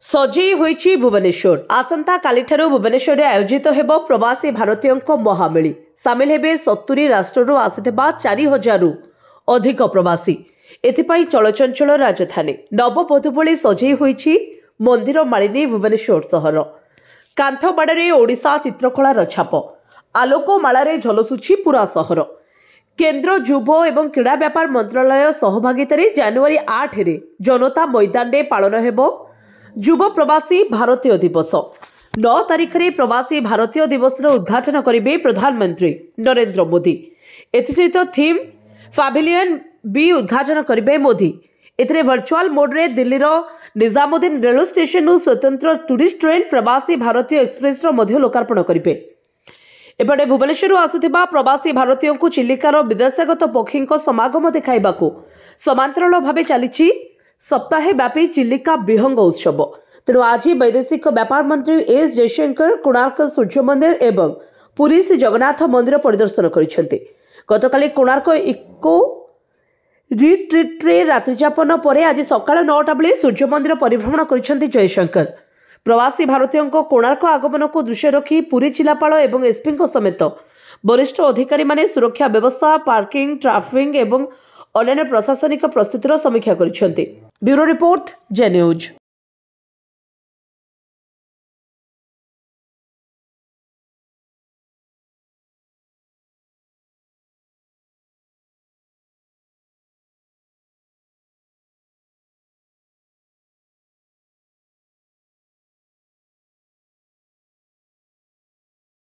सजेई होईछि भुवनेश्वर। आसंता कालीठारु भुवनेश्वर आयोजित हेबो प्रवासी भारतीयों महामेली। सामिल हेबे 70 राष्ट्ररू आसिथिबा 4000 अधिक प्रवासी। एथिपाई चलचंचल राजधानी नवबधू भली सजेई होईछि मंदिर मालिनी भुवनेश्वर सहर। कांथ बाड़े ओडिशा चित्रकलार छाप, आलोकमालारे झलसुछि पूरा सहर। केंद्र युव एवं क्रीड़ा व्यापार मंत्रालय सहभागितारे जनवरी 8 रे जनता मैदान रे पालन हेबो युव प्रवासी भारतीय दिवस। 9 तारिख रे प्रवासी भारतीय दिवस उद्घाटन करेंगे प्रधानमंत्री नरेंद्र मोदी। एसहित थीम पैविलियन भी उद्घाटन करेंगे मोदी। एथिरे वर्चुअल मोड रे दिल्लीर निजामुद्दीन रेलवे स्टेशन स्वतंत्र टूरिस्ट ट्रेन प्रवासी भारतीय एक्सप्रेस लोकार्पण करेंगे। एपटे भुवनेश्वर आसुथिबा प्रवासी भारतीयों को चिलिकार विदेशागत पक्षी समागम देखा समांतराल भाव चली सप्ताहे व्यापी चिलिका विहंग उत्सव। तेणु आज वैदेशिक व्यापार मंत्री एस जयशंकर कोणार्क सूर्य मंदिर एवं पुरी श्री जगन्नाथ मंदिर परिदर्शन करिसेंति। गतकाली कोणार्क इको रिट्रीट्रे रात्रिजापन पर आज सकाळ 9टा बेले सूर्य मंदिर परिभ्रमण करिसेंति जयशंकर। प्रवासी भारतीयों को कोणार्क आगमन को दृश्य रखी पुरी जिलापाल एवं एसपी समेत वरिष्ठ अधिकारी माने सुरक्षा व्यवस्था, पार्किंग, ट्राफिक एवं अन्य प्रशासनिक प्रस्तुतिर समीक्षा करिसेंति। ब्यूरो रिपोर्ट, जे न्यूज।